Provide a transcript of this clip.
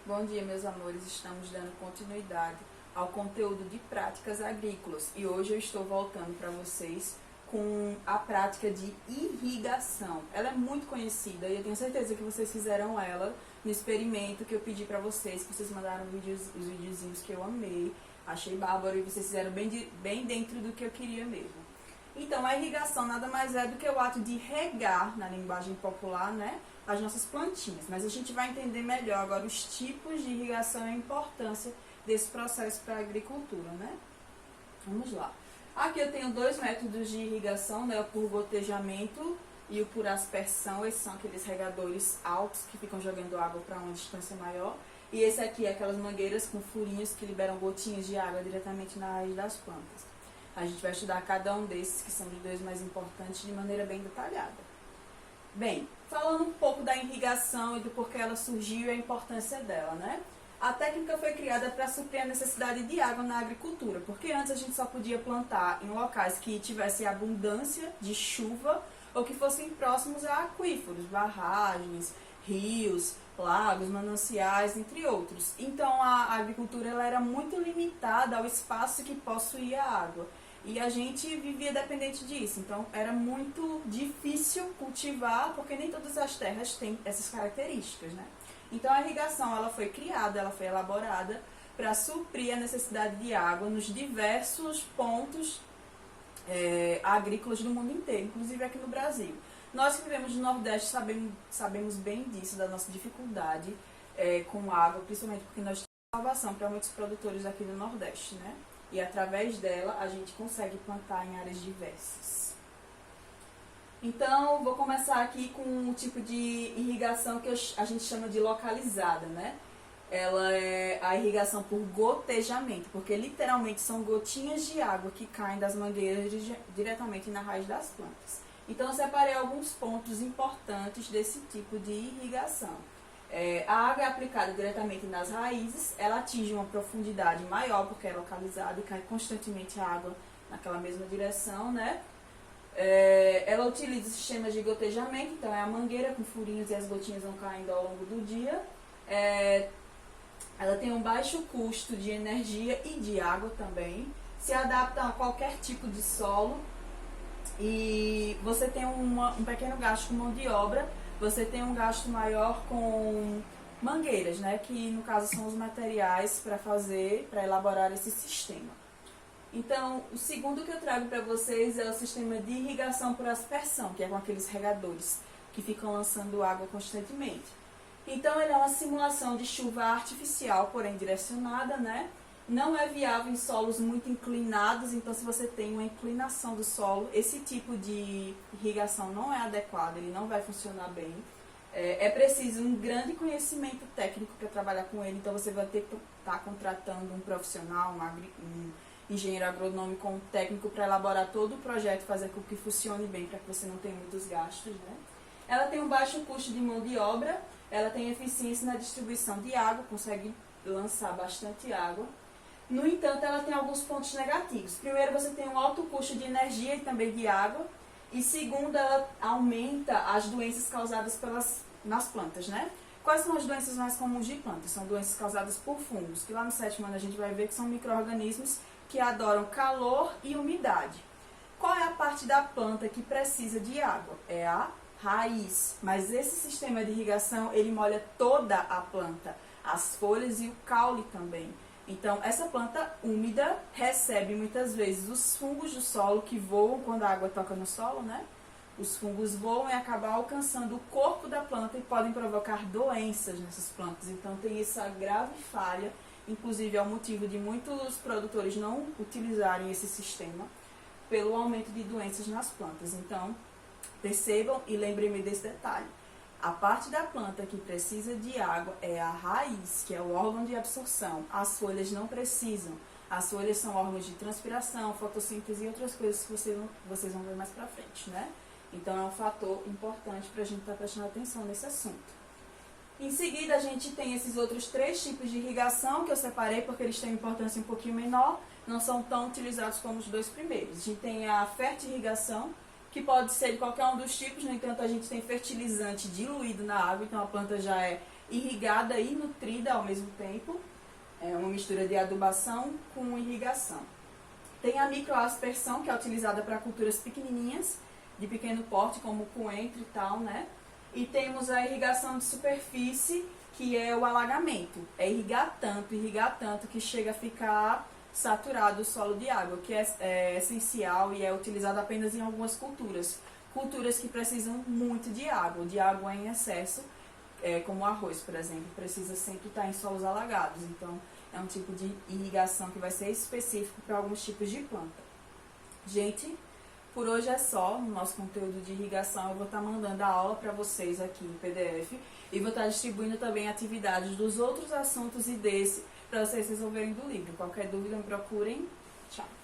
Bom dia, meus amores. Estamos dando continuidade ao conteúdo de práticas agrícolas e hoje eu estou voltando para vocês com a prática de irrigação. Ela é muito conhecida e eu tenho certeza que vocês fizeram ela no experimento que eu pedi para vocês, que vocês mandaram os videozinhos que eu amei, achei bárbaro e vocês fizeram bem dentro do que eu queria mesmo. Então, a irrigação nada mais é do que o ato de regar, na linguagem popular, né, as nossas plantinhas. Mas a gente vai entender melhor agora os tipos de irrigação e a importância desse processo para a agricultura, né? Vamos lá. Aqui eu tenho dois métodos de irrigação, né, o por gotejamento e o por aspersão. Esses são aqueles regadores altos que ficam jogando água para uma distância maior. E esse aqui é aquelas mangueiras com furinhos que liberam gotinhas de água diretamente na raiz das plantas. A gente vai estudar cada um desses, que são os dois mais importantes, de maneira bem detalhada. Bem, falando um pouco da irrigação e do porquê ela surgiu e a importância dela, né? A técnica foi criada para suprir a necessidade de água na agricultura, porque antes a gente só podia plantar em locais que tivesse abundância de chuva ou que fossem próximos a aquíferos, barragens, rios, lagos, mananciais, entre outros. Então a agricultura ela era muito limitada ao espaço que possuía água. E a gente vivia dependente disso, então era muito difícil cultivar, porque nem todas as terras têm essas características, né? Então a irrigação ela foi criada, ela foi elaborada para suprir a necessidade de água nos diversos pontos agrícolas do mundo inteiro, inclusive aqui no Brasil. Nós que vivemos no Nordeste sabemos bem disso, da nossa dificuldade com água, principalmente porque nós temos salvação para muitos produtores aqui no Nordeste, né? E através dela a gente consegue plantar em áreas diversas. Então, vou começar aqui com um tipo de irrigação que a gente chama de localizada, né? Ela é a irrigação por gotejamento, porque literalmente são gotinhas de água que caem das mangueiras diretamente na raiz das plantas. Então, eu separei alguns pontos importantes desse tipo de irrigação. A água é aplicada diretamente nas raízes, ela atinge uma profundidade maior porque é localizada e cai constantemente a água naquela mesma direção, né? Ela utiliza sistemas de gotejamento, então é a mangueira com furinhos e as gotinhas vão caindo ao longo do dia. Ela tem um baixo custo de energia e de água também, se adapta a qualquer tipo de solo e você tem um pequeno gasto com mão de obra. Você tem um gasto maior com mangueiras, né? Que no caso são os materiais para elaborar esse sistema. Então, o segundo que eu trago para vocês é o sistema de irrigação por aspersão, que é com aqueles regadores que ficam lançando água constantemente. Então, ele é uma simulação de chuva artificial, porém direcionada, né? Não é viável em solos muito inclinados, então se você tem uma inclinação do solo, esse tipo de irrigação não é adequado, ele não vai funcionar bem. É preciso um grande conhecimento técnico para trabalhar com ele, então você vai ter que estar contratando um profissional, um engenheiro agronômico, um técnico para elaborar todo o projeto, fazer com que funcione bem, para que você não tenha muitos gastos, né? Ela tem um baixo custo de mão de obra, ela tem eficiência na distribuição de água, consegue lançar bastante água. No entanto, ela tem alguns pontos negativos. Primeiro, você tem um alto custo de energia e também de água. E segundo, ela aumenta as doenças causadas nas plantas, né? Quais são as doenças mais comuns de plantas? São doenças causadas por fungos, que lá no sétimo ano a gente vai ver que são micro-organismos que adoram calor e umidade. Qual é a parte da planta que precisa de água? É a raiz. Mas esse sistema de irrigação, ele molha toda a planta, as folhas e o caule também. Então, essa planta úmida recebe muitas vezes os fungos do solo que voam quando a água toca no solo, né? Os fungos voam e acabam alcançando o corpo da planta e podem provocar doenças nessas plantas. Então, tem essa grave falha, inclusive é o motivo de muitos produtores não utilizarem esse sistema pelo aumento de doenças nas plantas. Então, percebam e lembrem-me desse detalhe. A parte da planta que precisa de água é a raiz, que é o órgão de absorção. As folhas não precisam. As folhas são órgãos de transpiração, fotossíntese e outras coisas que vocês vão ver mais pra frente, né? Então é um fator importante para a gente estar prestando atenção nesse assunto. Em seguida, a gente tem esses outros três tipos de irrigação que eu separei porque eles têm importância um pouquinho menor, não são tão utilizados como os dois primeiros. A gente tem a fertirrigação, que pode ser de qualquer um dos tipos, no entanto a gente tem fertilizante diluído na água, então a planta já é irrigada e nutrida ao mesmo tempo. É uma mistura de adubação com irrigação. Tem a microaspersão, que é utilizada para culturas pequenininhas, de pequeno porte, como coentro e tal, né? E temos a irrigação de superfície, que é o alagamento. É irrigar tanto, que chega a ficar saturado o solo de água, que é essencial e é utilizado apenas em algumas culturas. Culturas que precisam muito de água em excesso, como o arroz, por exemplo, precisa sempre estar em solos alagados. Então, é um tipo de irrigação que vai ser específico para alguns tipos de planta. Gente, por hoje é só no nosso conteúdo de irrigação. Eu vou estar mandando a aula para vocês aqui em PDF e vou estar distribuindo também atividades dos outros assuntos e desse para vocês resolverem do livro. Qualquer dúvida, me procurem. Tchau!